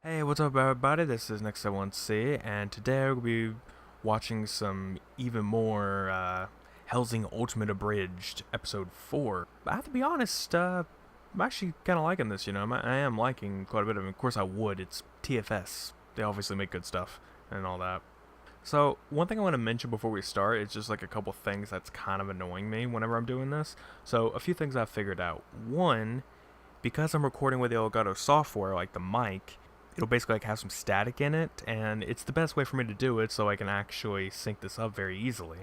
Hey, what's up everybody? This is Next1C, and today we'll be watching some even more Hellsing Ultimate Abridged, Episode 4. But I have to be honest, I'm actually kind of liking this, I am liking quite a bit of it. Of course I would, it's TFS. They obviously make good stuff and all that. So, one thing I want to mention before we start is just like a couple things that's kind of annoying me whenever I'm doing this. So, a few things I've figured out. One, because I'm recording with the Elgato software, like the mic, it'll basically like have some static in it, and it's the best way for me to do it so I can actually sync this up very easily.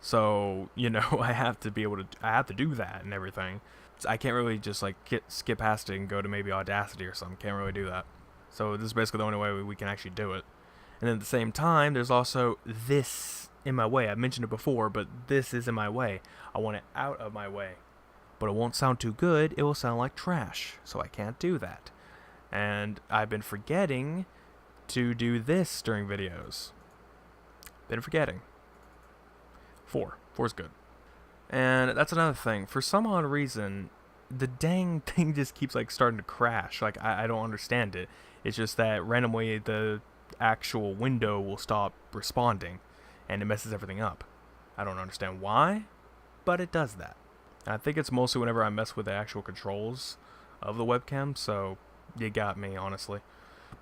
So, I have to be able to, I have to do that and everything. I can't really just like skip past it and go to maybe Audacity or something. Can't really do that. So this is basically the only way we can actually do it. And then at the same time, there's also this in my way. I've mentioned it before, but this is in my way. I want it out of my way. But it won't sound too good, it will sound like trash. So I can't do that. And I've been forgetting to do this during videos. Been forgetting. 4 is good. And that's another thing. For some odd reason, the dang thing just keeps like starting to crash. Like I don't understand it. It's just that randomly the actual window will stop responding and it messes everything up. I don't understand why, but it does that. And I think it's mostly whenever I mess with the actual controls of the webcam, so you got me, honestly.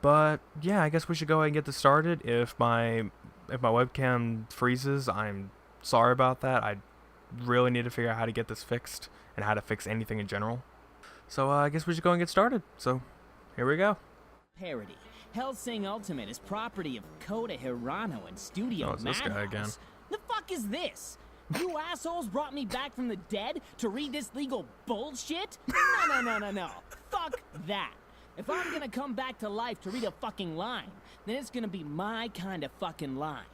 But yeah, I guess we should go ahead and get this started. If my webcam freezes, I'm sorry about that. I really need to figure out how to get this fixed and how to fix anything in general. So I guess we should go and get started. So here we go. Parody. Hellsing Ultimate is property of Coda Hirano and Studio it's this guy again. The fuck is this? You assholes brought me back from the dead to read this legal bullshit? No. Fuck that. If I'm gonna come back to life to read a fucking line, then it's gonna be my kind of fucking line.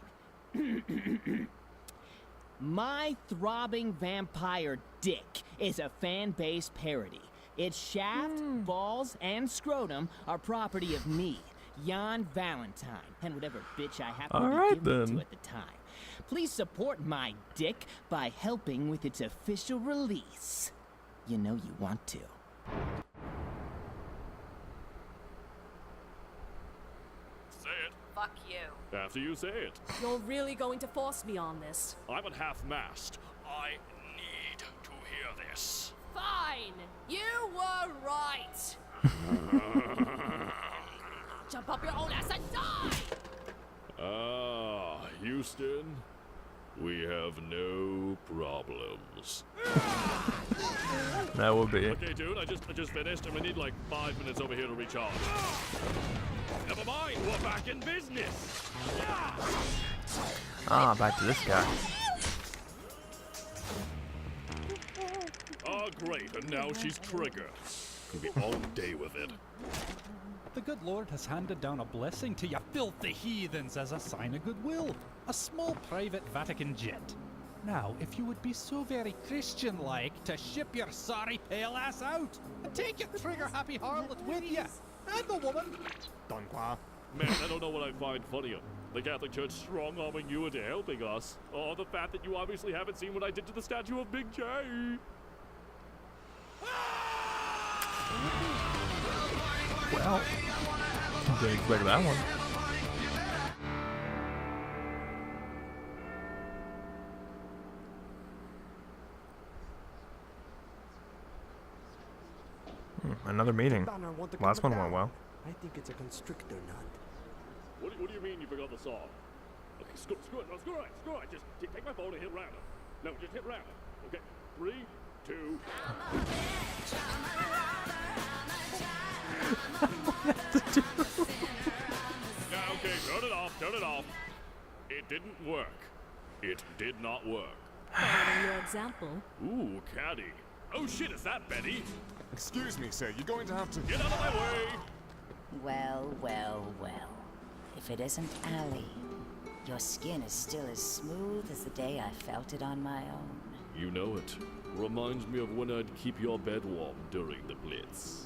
My Throbbing Vampire Dick is a fan-based parody. Its shaft, balls, and scrotum are property of me, Jan Valentine, and whatever bitch I happen to be giving to at the time. Please support my dick by helping with its official release. You know you want to. Say it. Fuck you. After you say it. You're really going to force me on this? I'm at half-mast. I need to hear this. Fine! You were right! Jump up your own ass and die! Houston, we have no problems. That would be. Okay, dude, I just finished, and we need like 5 minutes over here to recharge. Never mind, we're back in business. Back to this guy. Oh, great, and now she's triggered. Could be all day with it. The good Lord has handed down a blessing to you filthy heathens as a sign of goodwill. A small private Vatican jet. Now, if you would be so very Christian-like to ship your sorry pale ass out and take your trigger-happy harlot with you, and the woman. Man, I don't know what I find funnier. The Catholic Church strong-arming you into helping us, or the fact that you obviously haven't seen what I did to the statue of Big J. Well, didn't expect that one. Another meeting. Last one went well. I think it's a constrictor knot. What do you mean you forgot the song? Okay, screw it. No, screw it. Just take my phone and hit random. No, just hit random. Okay, 3, 2. Yeah, okay, turn it off. It didn't work. It did not work. Following your example. Ooh, caddy. Oh shit, is that Betty? Excuse me, sir, you're going to have to... Get out of my way! Well. If it isn't Allie, your skin is still as smooth as the day I felt it on my own. You know it. Reminds me of when I'd keep your bed warm during the Blitz.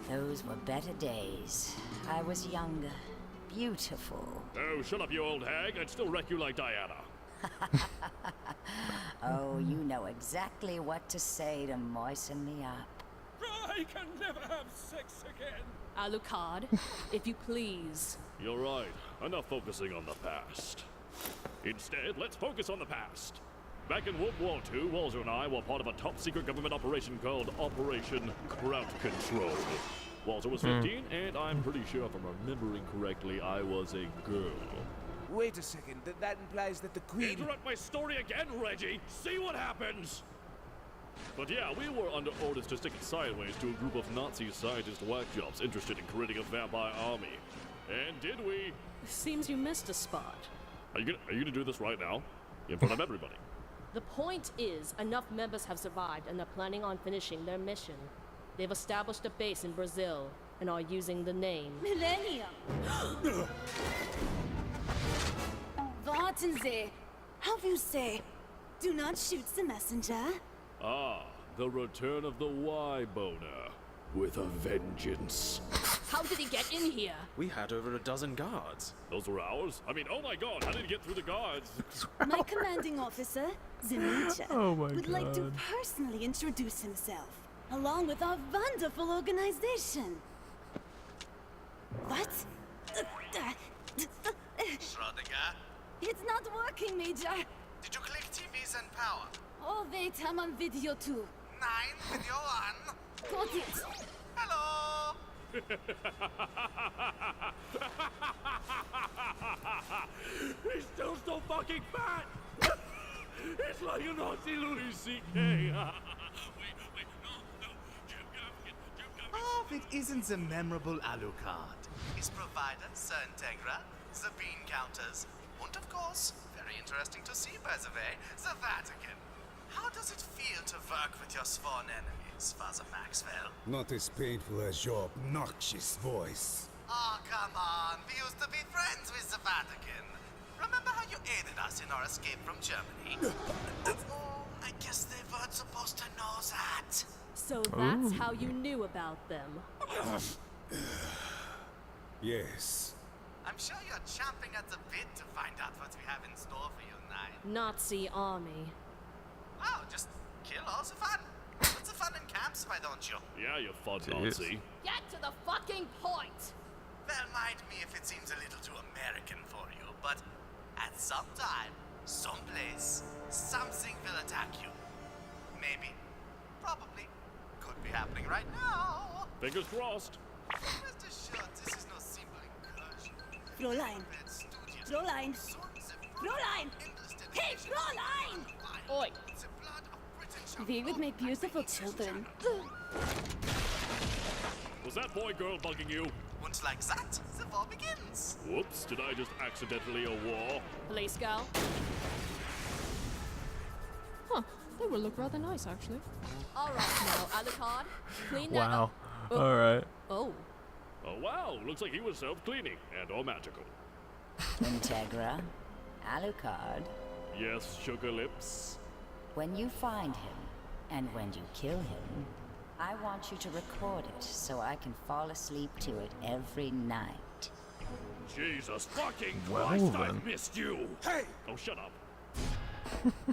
Those were better days. I was younger, beautiful. Oh, shut up, you old hag. I'd still wreck you like Diana. Oh, you know exactly what to say to moisten me up. I can never have sex again. Alucard, if you please. You're right. Enough focusing on the past. Instead, let's focus on the past. Back in World War II, Walter and I were part of a top-secret government operation called Operation Crowd Control. Walter was 15, and I'm pretty sure if I'm remembering correctly, I was a girl. Wait a second, that implies that the Queen... Interrupt my story again, Reggie! See what happens! But yeah, we were under orders to stick it sideways to a group of Nazi scientist whack jobs interested in creating a vampire army. And did we? Seems you missed a spot. Are you gonna do this right now? In front of everybody? The point is, enough members have survived and are planning on finishing their mission. They've established a base in Brazil and are using the name Millennium. Warten Sie. How you say? Do not shoot the messenger. Ah, the return of the Y-boner. With a vengeance. How did he get in here? We had over a dozen guards. Those were ours? I mean, oh my god, how did he get through the guards? My commanding officer, the Major, Oh my would like to God. personally introduce himself, along with our wonderful organization. What? Schrödinger, It's not working, Major. did you click TVs and power? Oh, wait, I'm on video too. 9, video 1. Got it. Hello! He's still so fucking fat! It's like a Nazi Louis C.K. wait, no, Jim Gaffigan. Oh, if it isn't the memorable Alucard. His provider, Sir Integra, the bean counters, and of course, very interesting to see, by the way, the Vatican. How does it feel to work with your sworn enemies, Father Maxwell? Not as painful as your obnoxious voice. Oh, come on. We used to be friends with the Vatican. Remember how you aided us in our escape from Germany? Oh, I guess they weren't supposed to know that. So that's how you knew about them. Yes. I'm sure you're chomping at the bit to find out what we have in store for you, Nine. Nazi army. Oh, just kill all the fun. Put the fun in camps, why don't you? Yeah, you fun Jeez. Nazi. Get to the fucking point! Well, mind me if it seems a little too American for you, but at some time, someplace, something will attack you. Maybe, probably, could be happening right now. Fingers crossed. Rest assured, this is no simple incursion. Fräulein. Red studios, Fräulein. swords of Fräulein. endless Hey, dedication. Fräulein! Oi! The blood of Britain shall We would flow make beautiful children. Was that boy girl bugging you? And like that, the war begins. Whoops, did I just accidentally a war? Police girl. Huh, they will look rather nice, actually. Alright now, Alucard. Clean that Wow. up. Oh. Alright. Oh. Oh wow, looks like he was self-cleaning and or magical. Integra, Alucard, Yes, sugar lips. when you find him and when you kill him, I want you to record it so I can fall asleep to it every night. Jesus fucking Well Christ, then. I've missed you! Hey! Oh, shut up.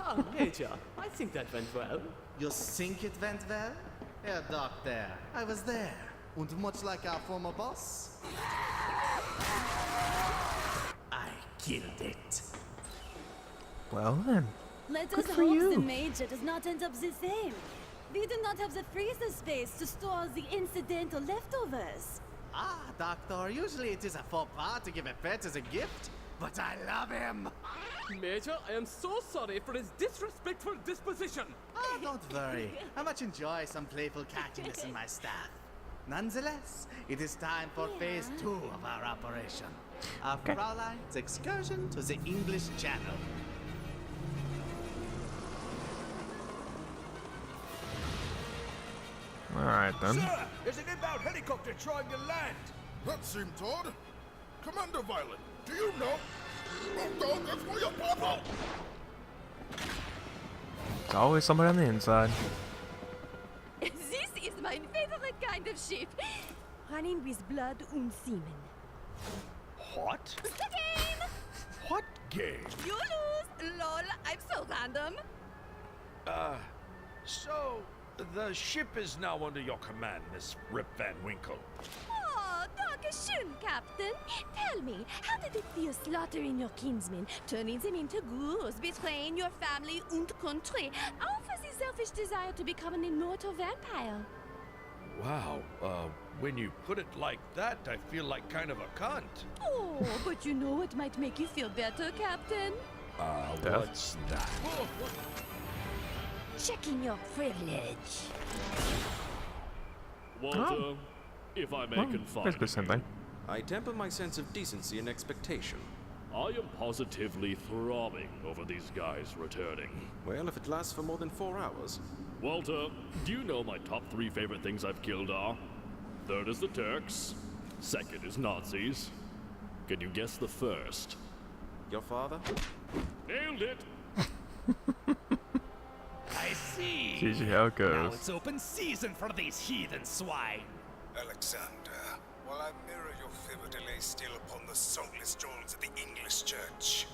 Ah, Major, I think that went well. You think it went well? Herr Doctor, I was there. And much like our former boss, I killed it. Well then. Let Good us for hope you. the Major does not end up the same. We do not have the freezer space to store the incidental leftovers. Ah, Doctor, usually it is a faux pas to give a pet as a gift, but I love him. Major, I am so sorry for his disrespectful disposition. Ah, don't worry. I much enjoy some playful catchiness in my staff. Nonetheless, it is time for phase 2 of our operation. Our Fraulein's excursion to the English Channel. Alright then. There's an inbound helicopter trying to land. That seemed odd. Commander Violet, do you know? Oh, dog, that's for your papa! There's always somebody on the inside. This is my favorite kind of ship. Running with blood and semen. What? The game! What game? You lose! Lol, I'm so random. So, the ship is now under your command, Miss Rip Van Winkle. Aw, Dankeschön, Captain. Tell me, how did it feel slaughtering your kinsmen, turning them into ghouls, betraying your family and country, all for the selfish desire to become an immortal vampire? Wow, when you put it like that, I feel like kind of a cunt. Oh, but you know what might make you feel better, Captain? What's that? Checking your privilege. Walter, if I may confide basically the same thing. I temper my sense of decency and expectation. I am positively throbbing over these guys returning. Well, if it lasts for more than 4 hours. Walter, do you know my top 3 favorite things I've killed are? Third is the Turks. Second is Nazis. Can you guess the first? Your father? Nailed it! I see. GG, how it goes. Now it's open season for these heathen swine. Alexander, while I mirror your fibber still upon the soulless jones of the English church,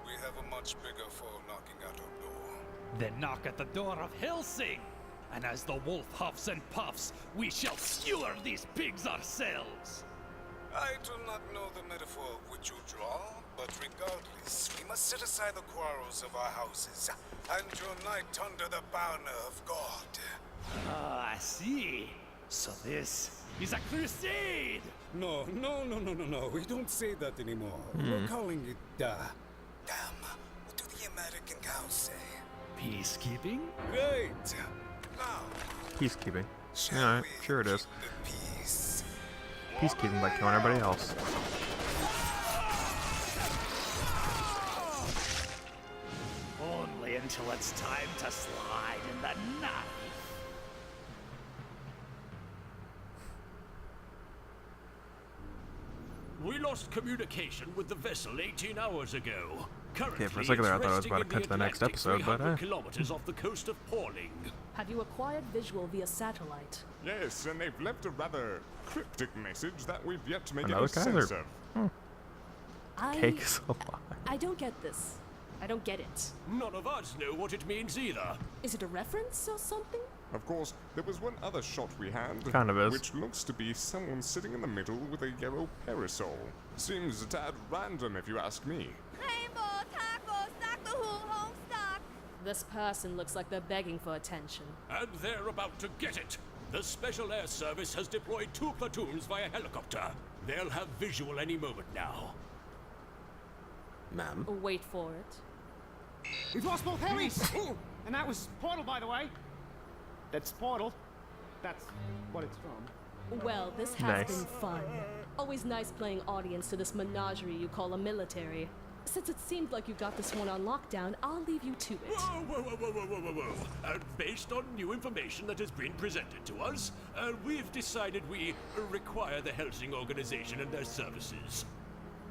we have a much bigger foe knocking at our door. Then knock at the door of Hellsing, and as the wolf huffs and puffs, we shall skewer these pigs ourselves. I do not know the metaphor of which you draw, but regardless, we must set aside the quarrels of our houses and unite under the banner of God. Ah, I see. So this is a crusade! No, we don't say that anymore. We're calling it, damn, what do the American cows say? Peacekeeping? Great! Now, Peacekeeping. Alright, sure it is. peace. Peacekeeping by killing everybody else. Only until it's time to slide in the knife. We lost communication with the vessel 18 hours ago. Currently, for a second there I thought I was it's about to resting cut to the in next Atlantic, episode, but 300 kilometers off the coast of Porling. Have you acquired visual via satellite? Yes, and they've left a rather cryptic message that we've yet to make Another any sense Kaiser. of. Cake is a lie. I don't get this. I don't get it. None of us know what it means either. Is it a reference or something? Of course, there was one other shot we had, Kind of is. which looks to be someone sitting in the middle with a yellow parasol. Seems a tad random if you ask me. Rainbow tacos, Doctor Who, Homestuck. This person looks like they're begging for attention. And they're about to get it. The Special Air Service has deployed 2 platoons via helicopter. They'll have visual any moment now. Ma'am? Wait for it. We've lost both helis! And that was Portal, by the way. That's Portal. That's what it's from. Well, this has been fun. Always nice playing audience to this menagerie you call a military. Since it seemed like you got this one on lockdown, I'll leave you to it. Whoa. And based on new information that has been presented to us, we've decided we require the Hellsing organization and their services.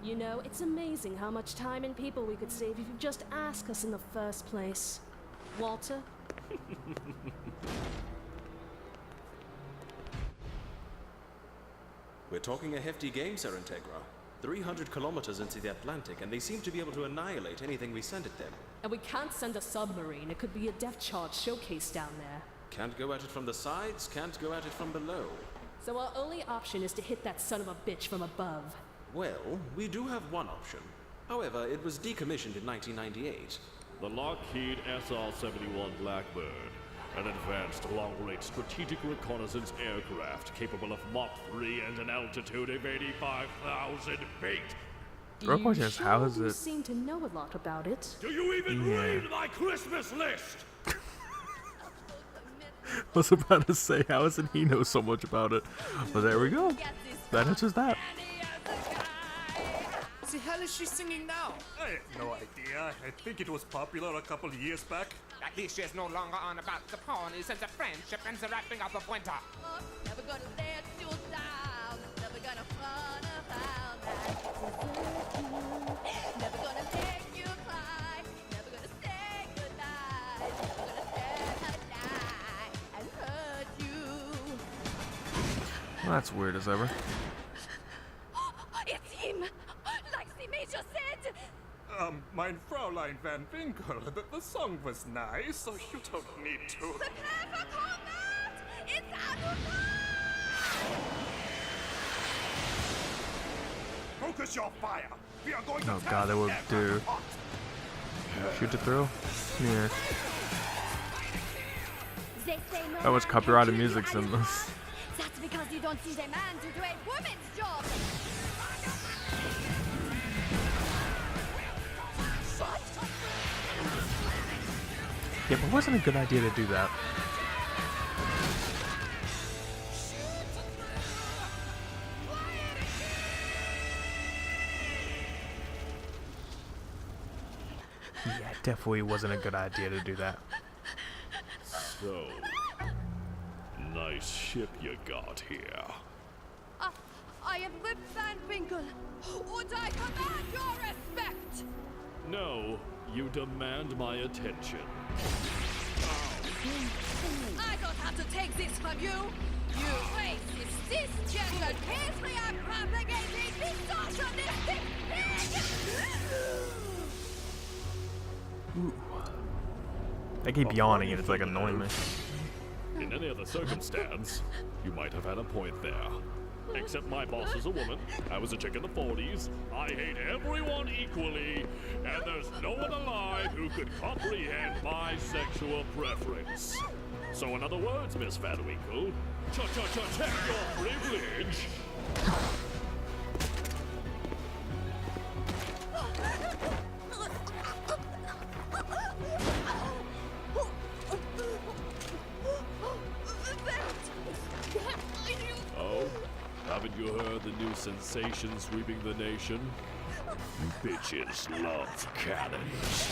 You know, it's amazing how much time and people we could save if you just ask us in the first place. Walter? We're talking a hefty game, Sir Integra. 300 kilometers into the Atlantic, and they seem to be able to annihilate anything we send at them. And we can't send a submarine. It could be a depth charge showcase down there. Can't go at it from the sides, can't go at it from below. So our only option is to hit that son of a bitch from above. Well, we do have one option. However, it was decommissioned in 1998. The Lockheed SR-71 Blackbird, an advanced long-range strategic reconnaissance aircraft capable of Mach 3 and an altitude of 85,000 feet. Real question is, how is You it? seem to know a lot about it. Do you even read my Christmas list? I was about to say, how isn't he know so much about it? But there we go. That answers that. The hell is she singing now? I have no idea. I think it was popular a couple of years back. At least she's no longer on about the ponies and the friendship and the wrapping up of winter. Never gonna let you down. Never gonna run about that. Never gonna make you cry. Never gonna say goodnight. Never gonna tell a lie and hurt you. Well, that's weird as ever. It's him! Like the Major said! Mein Fräulein Van Winkle, the song was nice, so you don't need to. Prepare for combat! It's Alucard! Focus your fire. We are going Oh to god, they will do. Shoot it through? Yeah. They say no How much man copyrighted can kill you, music's in Alucard. this? That's because you don't see the man to do a woman's job. Yeah, but wasn't a good idea to do that. Yeah, it definitely wasn't a good idea to do that. So, nice ship you got here. I am Rip Van Winkle. Would I command your respect? No, you demand my attention. I don't have to take this from you. You racist, cisgender, patriarch propagating, misogynistic pig! I keep yawning and it's like annoying me. In any other circumstance, you might have had a point there. Except my boss is a woman, I was a chick in the 40s, I hate everyone equally, and there's no one alive who could comprehend my sexual preference. So in other words, Miss Van Winkle, check your privilege. Oh, haven't you heard the new sensation sweeping the nation? Bitches love cannons.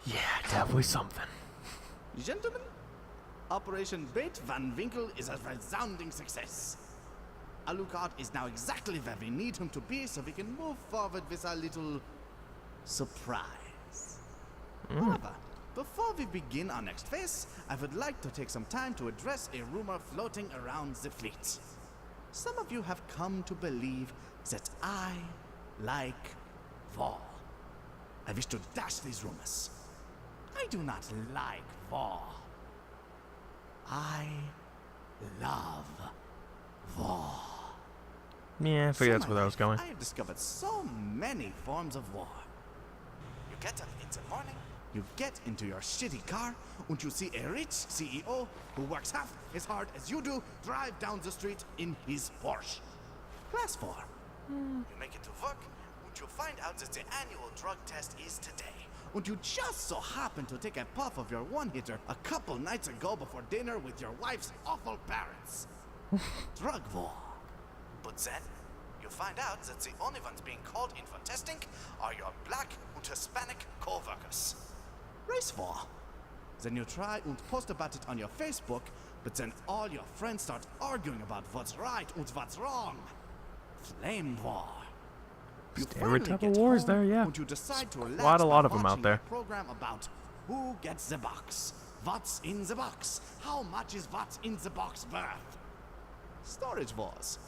Yeah, definitely something. Gentlemen, Operation Bait Van Winkle is a resounding success. Alucard is now exactly where we need him to be so we can move forward with our little surprise. However, before we begin our next phase, I would like to take some time to address a rumor floating around the fleet. Some of you have come to believe that I like war. I wish to dash these rumors. I do not like war. I love war. Yeah, I figured that's where that was going. I have discovered so many forms of war. You get up in the morning, you get into your shitty car, and you see a rich CEO who works half as hard as you do drive down the street in his Porsche. Class 4. You make it to work, and you find out that the annual drug test is today. And you just so happen to take a puff of your one-hitter a couple nights ago before dinner with your wife's awful parents. Drug war. But then, you find out that the only ones being called in for testing are your black and Hispanic co-workers. Race war. Then you try and post about it on your Facebook, but then all your friends start arguing about what's right and what's wrong. Flame war. You Every finally type get of war is home there, yeah. and you decide to relax Quite a lot by of them out watching there. a program about who gets the box, what's in the box, how much is what's in the box worth. Storage wars.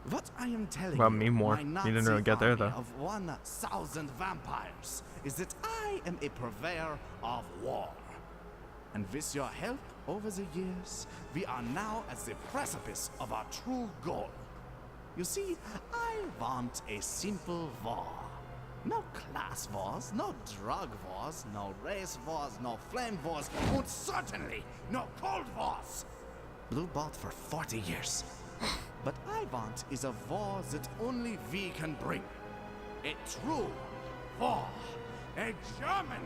What I am telling Well, you, me more. my You Nazi didn't really get there, army though. of 1,000 vampires, is that I am a purveyor of war. And with your help over the years, we are now at the precipice of our true goal. You see, I want a simple war. No class wars, no drug wars, no race wars, no flame wars, and certainly no cold wars. Blue bought for 40 years. But I want is a war that only we can bring. A true war. A German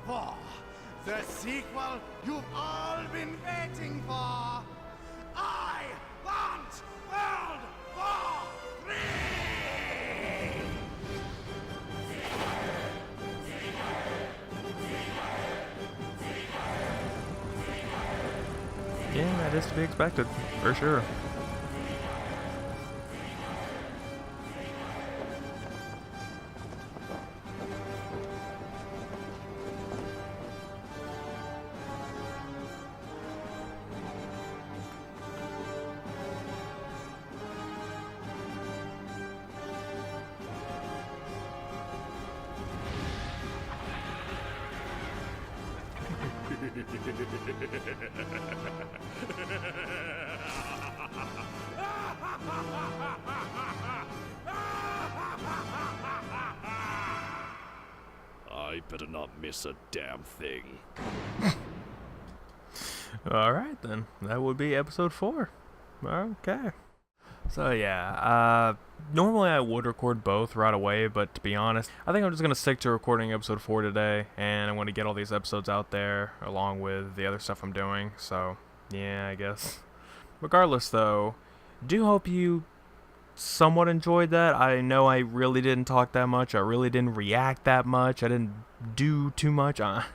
war. The sequel you've all been waiting for. I want World War III! Yeah, that is to be expected, for sure. better not miss a damn thing. Alright then, that would be episode 4. Okay. So yeah, normally I would record both right away, but to be honest, I think I'm just going to stick to recording episode 4 today, and I want to get all these episodes out there along with the other stuff I'm doing, so yeah, I guess. Regardless though, do hope you somewhat enjoyed that. I know I really didn't talk that much, I really didn't react that much, I didn't do too much. I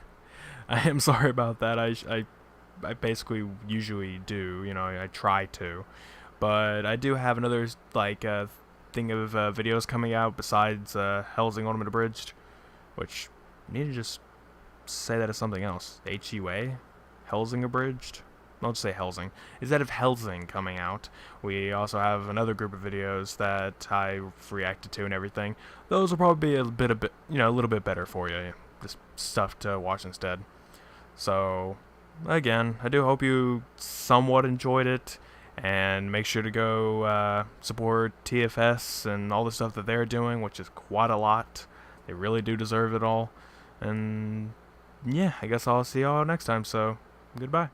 am sorry about that. I basically usually do, you know, I try to. But I do have another, like, thing of videos coming out besides Hellsing Ultimate Abridged, which I need to just say that as something else. HUA? Hellsing Abridged? I'll just say Hellsing. Instead of Hellsing coming out, we also have another group of videos that I've reacted to and everything. Those will probably be a little bit better for you. Just stuff to watch instead. So, again, I do hope you somewhat enjoyed it. And make sure to go support TFS and all the stuff that they're doing, which is quite a lot. They really do deserve it all. And yeah, I guess I'll see y'all next time, so goodbye.